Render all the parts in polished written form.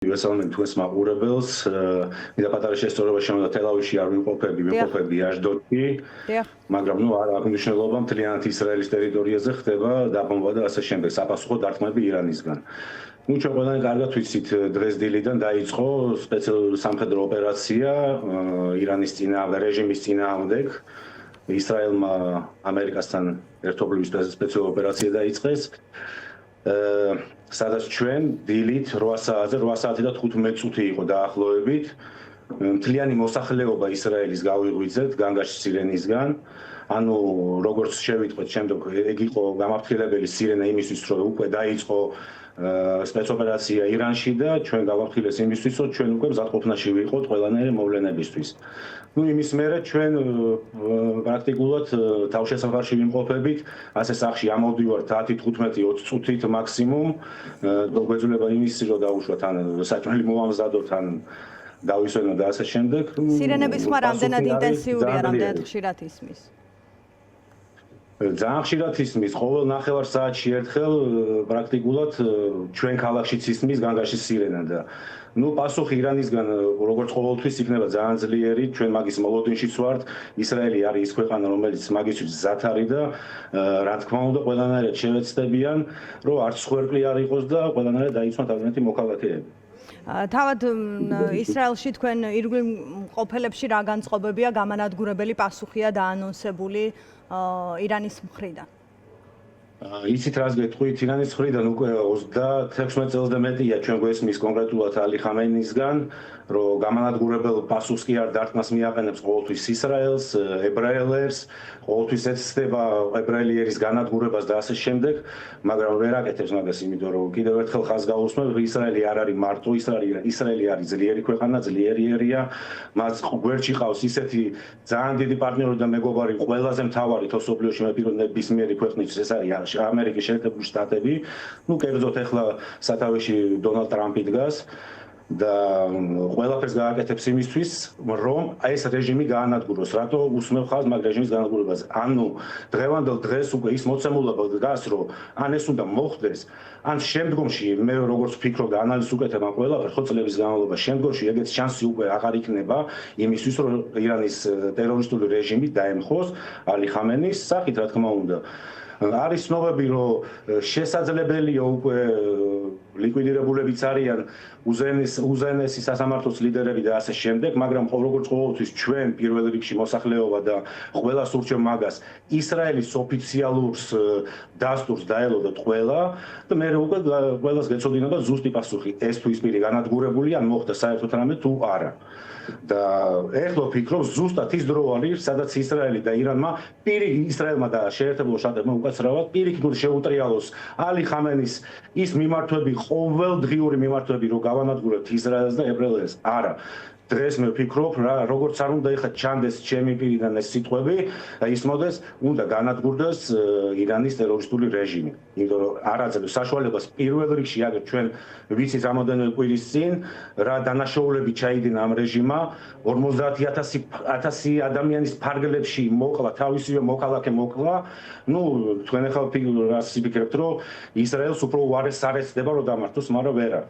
ვესალმებით თქვენს მაყურებელს. მინდა პატარა შესწორება შემოდა თელავიში არ ვიმყოფები აჟდოდში, მაგრამ არ აქვს მნიშვნელობა, მთლიანად ისრაელის ტერიტორიაზე ხდება დაბომბვა და ასე შემდეგ, საპასუხო დარტყმები ირანისგან. ჩვენ ყველანი კარგად ვიცით, დღეს დილიდან დაიწყო სპეციალური სამხედრო ოპერაცია ირანის რეჟიმის წინააღმდეგ. ისრაელმა ამერიკასთან ერთობლივი სპეციალური ოპერაცია დაიწყეს. სადაც ჩვენ დილით 8 საათი და 15 წუთი იყო დაახლოებით. მთლიანი მოსახლეობა ისრაელის გავიღვიძეთ განგაში სირენისგან. ანუ როგორც შევიტყვეთ, შემდეგ ეგ იყო გამაფრთხილებელი სირენა იმისთვის, რომ უკვე დაიწყო სპეცოპერაცია ირანში და ჩვენ გავაფრთხილეს იმისთვის, რომ ჩვენ უკვე მზადყოფნაში ვიყოთ ყველანაირი მოვლენებისთვის. იმის მერე ჩვენ პრაქტიკულად თავშესაფარში ვიმყოფებით, ასე სახში ამოვდივართ 10-15-20 წუთით მაქსიმუმ. გვეძლება იმის, რომ დავუშვათ ან საჭმელი მოვამზადოთ ან დავისვენოთ და ასე შემდეგ. სირენების ხმა რამდენად ინტენსიურია, რამდენად ხშირად ისმის? ძალიან ხშირად ისმის, ყოველ ნახევარ საათში ერთხელ პრაქტიკულად ჩვენ ქალაქშიც ისმის განგაში სირენა და პასუხი ირანისგან როგორც ყოველთვის იქნება ძალიან ძლიერი, ჩვენ მაგის მოლოდინშიც ვართ. ისრაელი არის ის ქვეყანა, რომელიც მაგისთვის მზად არის და რა თქმა უნდა, ყველანაირად შევეცდებიან, რომ არც ხვერპლი არ იყოს და ყველანაირად დაიცვან თავიანთი მოქალაქეები. თავად ისრაელში თქვენ ირგვლივ მყოფელებში რა განწყობებია, გამანადგურებელი პასუხია დაანონსებული ირანის მხრიდან? იცით რას გეტყვით, ირანის მხრიდან უკვე 36 წელს და მეტია ჩვენ გვესმის კონკრეტულად ალი ხამენეისგან, რომ გამანადგურებელ პასუხს კი არ დარტყმას მიაყენებს ყოველთვის ისრაელს, ებრაელებს, ყოველთვის ეცდება ებრაელიერის განადგურებას და ასე შემდეგ, მაგრამ ვერ აკეთებს მაგას, იმიტომ რომ კიდევ ერთხელ ხაზს გავუსმევ, ისრაელი არ არის მარტო, ისრაელი არის ძლიერი ქვეყანა, ძლიერიერია, მას გვერდში ყავს ისეთი ძალიან დიდი პარტნიორი და მეგობარი, ყველაზე მთავარი თოსობლიოში ნებისმიერი ქვეყნის, ეს არის ამერიკის შეერთებული შტატები. კერძოდ ახლა სათავეში დონალდ ტრამპი დგას და ყველაფერს გააკეთებს იმისთვის, რომ ეს რეჟიმი გაანადგუროს. რატო უსმევ ხაზს მაგ რეჟიმის განადგურებას? ანუ დღევანდელ დღეს უკვე ის მოცემულობა დგას, რომ ან ეს უნდა მოხდეს, ან შემდგომში მე როგორც ვფიქრობ და ანალიზს უკეთებ ამ ყველაფერს, ხო წლების განმავლობაში, შემდგომში ეგეთ შანსი უკვე აღარ იქნება იმისთვის, რომ ირანის ტერორისტული რეჟიმი დაემხოს ალი ხამენეის სახით, რა თქმა უნდა. არის ცნობები, რომ შესაძლებელია უკვე ლიკვიდირებულებიც არიან უზენესი სასამართლოს ლიდერები და ასე შემდეგ, მაგრამ როგორც ყოველთვის ჩვენ პირველ რიგში მოსახლეობა და ყველა სურჩევ მაგას ისრაელის ოფიციალურს დასტურს დაელოდოთ ყველა და მე უკვე ყველას გეცოდინება ზუსტი პასუხი, ეს თუ ის პირი განადგურებული ან მოხდა საერთოდ რამე თუ არა. და ეხლა ვფიქრობ ზუსტად ის დრო არის, სადაც ისრაელი და ირანმა ისრაელმა და შეერთებულ შტატებმა უკაცრავად პირიქით შეუტრიალოს ალი ხამენეის ის მიმართვები, ყოველდღიური მიმართვები, რომ გავანადგურებთ ისრაელს და ებრაელებს. არა. დღეს მე ვფიქრობ, როგორც არ უნდა ეხლა ჩანდეს ჩემი პირიდან ეს სიტყვები, ისმოდეს, უნდა განადგურდეს ირანის ტერორისტული რეჟიმი. იმიტომ რომ არ აძლევს საშუალებას პირველ რიგში, აგერ ჩვენ ვიცით რამოდენიმე კვირის წინ, რა დანაშაულები ჩაიდინა ამ რეჟიმმა, 50,000 ადამიანის ფარგლებში მოკლა, თავისივე მოქალაქე მოკლა. თქვენ ახლა რას ვფიქრებთ, რომ ისრაელს უფრო უარეს არ ეცდება, რომ დამართოს, მაგრამ ვერა.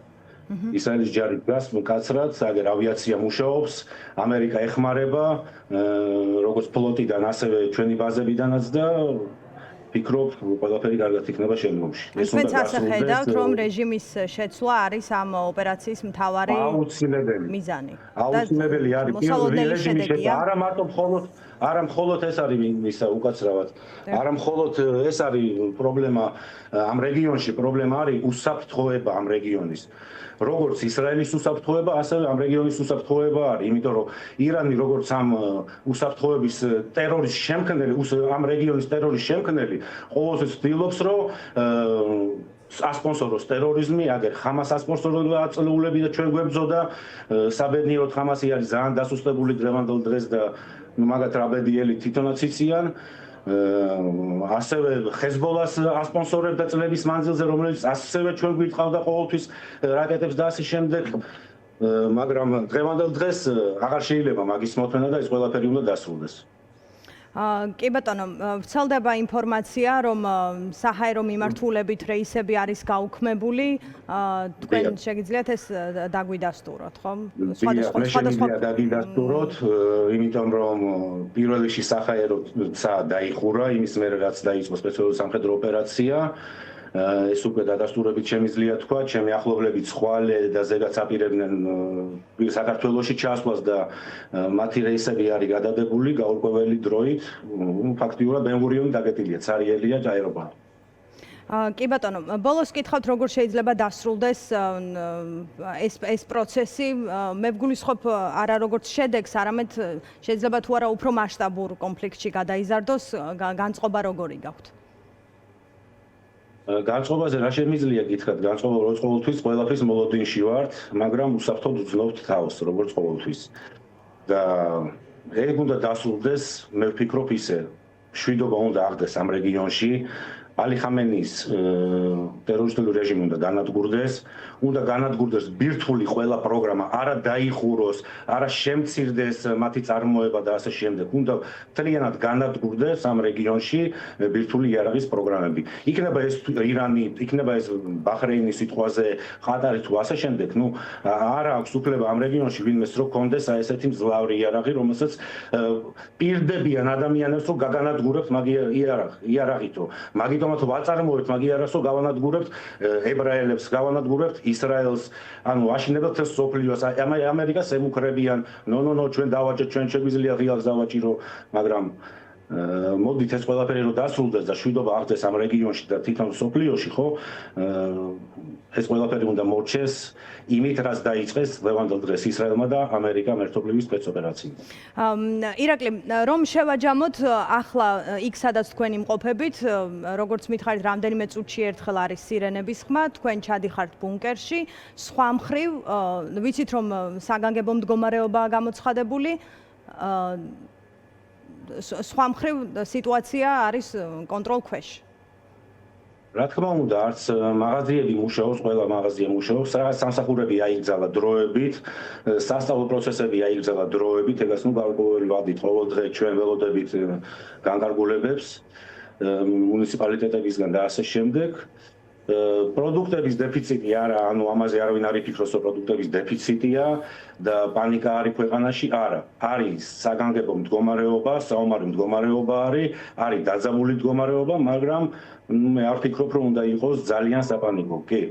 ისრაელის ჯარი დგას მკაცრად, აგერ ავიაცია მუშაობს, ამერიკა ეხმარება, როგორც ფლოტიდან, ასევე ჩვენი ბაზებიდანაც და ვფიქრობ, ყველაფერი კარგად იქნება შემდგომში. თქვენც ასე ხედავთ, რომ რეჟიმის შეცვლა არის ამ ოპერაციის მთავარი მიზანი. აუცილებელი არის პირველი რეჟიმის შეცვლა, არა მხოლოდ ეს არის ისა უკაცრავად. არა მხოლოდ ეს არის პრობლემა ამ რეგიონში, პრობლემა არის უსაფრთხოება ამ რეგიონის. როგორც ისრაელის უსაფრთხოება, ასევე ამ რეგიონის უსაფრთხოება არის, იმიტომ რომ ირანი როგორც ამ უსაფრთხოების ტერორის შემქმნელი, ამ რეგიონის ტერორის შემქმნელი, ყოველთვის ცდილობს, რომ ასპონსოროს ტერორიზმი, აგერ ხამას ასპონსოროს აწლეულები და ჩვენ გვებძოდა, საბედნიეროდ ხამასი არის ძალიან დასუსტებული დღევანდელ დღეს და მაგათ რაბედიელი თვითონაც იციან. ასევე ჰეზბოლას ასპონსორებდა წლების მანძილზე, რომელიც ასევე ჩვენ გვიტყავდა ყოველთვის რაკეტებს და ასე შემდეგ, მაგრამ დღევანდელ დღეს აღარ შეიძლება მაგის მოთმენა და ეს ყველაფერი უნდა დასრულდეს. კი ბატონო, ვრცელდება ინფორმაცია, რომ საჰაერო მიმართულებით რეისები არის გაუქმებული. თქვენ შეგიძლიათ ეს დაგვიდასტუროთ, ხო? სხვადასხვა დაგიდასტუროთ, იმიტომ რომ პირველ რიგში საჰაეროცა დაიხურა, იმის მერე რაც დაიწყო სპეციალური სამხედრო ოპერაცია. ეს უკვე დადასტურებით შემიძლია თქვა, ჩემი ახლობლები ცხვალე და ზეგაც აპირებდნენ საქართველოში ჩასვლას და მათი რეისები არის გადადებული გაურკვეველი დროით, ფაქტიურად ბენ-გურიონი დაგეტილია, ცარიელია აეროპორტი. კი ბატონო, ბოლოს კითხავთ, როგორ შეიძლება დასრულდეს ეს პროცესი. მე ვგულისხმობ არა როგორც შედეგს, არამედ შეიძლება თუ არა უფრო მასშტაბურ კონფლიქტში გადაიზარდოს, განწყობა როგორი გაქვთ? განწყობაზე რა შემიძლია გითხრათ, განწყობა როგორც ყოველთვის ყველაფრის მოლოდინში ვართ, მაგრამ უსაფრთხოდ ვძლობთ თავს, როგორც ყოველთვის. და ეგ უნდა დასრულდეს, მე ვფიქრობ ისე, მშვიდობა უნდა აღდეს ამ რეგიონში. ალი ხამენის ტერორისტული რეჟიმი უნდა განადგურდეს ბირთვული ყველა პროგრამა, არა დაიხუროს, არა შემცირდეს მათი წარმოება და ასე შემდეგ. უნდა მთლიანად განადგურდეს ამ რეგიონში ბირთვული იარაღის პროგრამები. იქნება ეს ირანი, იქნება ეს ბაჰრეინის სიტყვაზე, ყატარი თუ ასე შემდეგ, არ აქვს უფლება ამ რეგიონში ვინმეს რო კონდეს ესეთი მძლავრი იარაღი, რომელსაც პირდებიან ადამიანებს, რომ გაგანადგურებთ მაგ იარაღითო. მაგიტომაც ვაწარმოებთ მაგ იარაღს, რომ გავანადგურებთ ებრაელებს, გავანადგურებთ ისრაელს, ანუ აშინებთ ეს სოფლიოს, ამერიკას ემუქრებიან, ჩვენ დავაჭერთ, ჩვენ შეგვიძლია ღიალს დავაჭირო, მაგრამ მოდით ეს ყველაფერი რომ დასრულდეს და შვიდობა აღდეს ამ რეგიონში და თვითონ სოფლიოში, ხო? ეს ყველაფერი უნდა მორჩეს იმით, რაც დაიწყეს ლევანდელ დღეს ისრაელმა და ამერიკამ ერთობლივი სპეცოპერაციით. ირაკლი, რომ შევაჯამოთ ახლა იქ სადაც თქვენ იმყოფებით, როგორც მითხარით, რამდენიმე წუთში ერთხელ არის სირენების ხმა, თქვენ ჩადიხართ ბუნკერში, სხვა მხრივ, ვიცით რომ საგანგებო მდგომარეობაა გამოცხადებული, სხვა მხრივ სიტუაცია არის კონტროლ ქვეშ. რა თქმა უნდა, არც მაღაზიები მუშაობს, ყველა მაღაზია მუშაობს, რაღაც სამსახურები აიგზალა დროებით, სასწავლო პროცესები აიგზალა დროებით, ეგას გარკვეული ვადით ყოველდღე ჩვენ ველოდებით განკარგულებებს მუნიციპალიტეტებისგან და ასე შემდეგ. პროდუქტების დეფიციტი არა, ანუ ამაზე არავინ არ იფიქროს, რომ პროდუქტების დეფიციტია და პანიკა არის ქვეყანაში, არა. არის საგანგებო მდგომარეობა, საომარი მდგომარეობა არის დაძაბული მდგომარეობა, მაგრამ მე არ ვფიქრობ, რომ უნდა იყოს ძალიან საპანიკო. კი.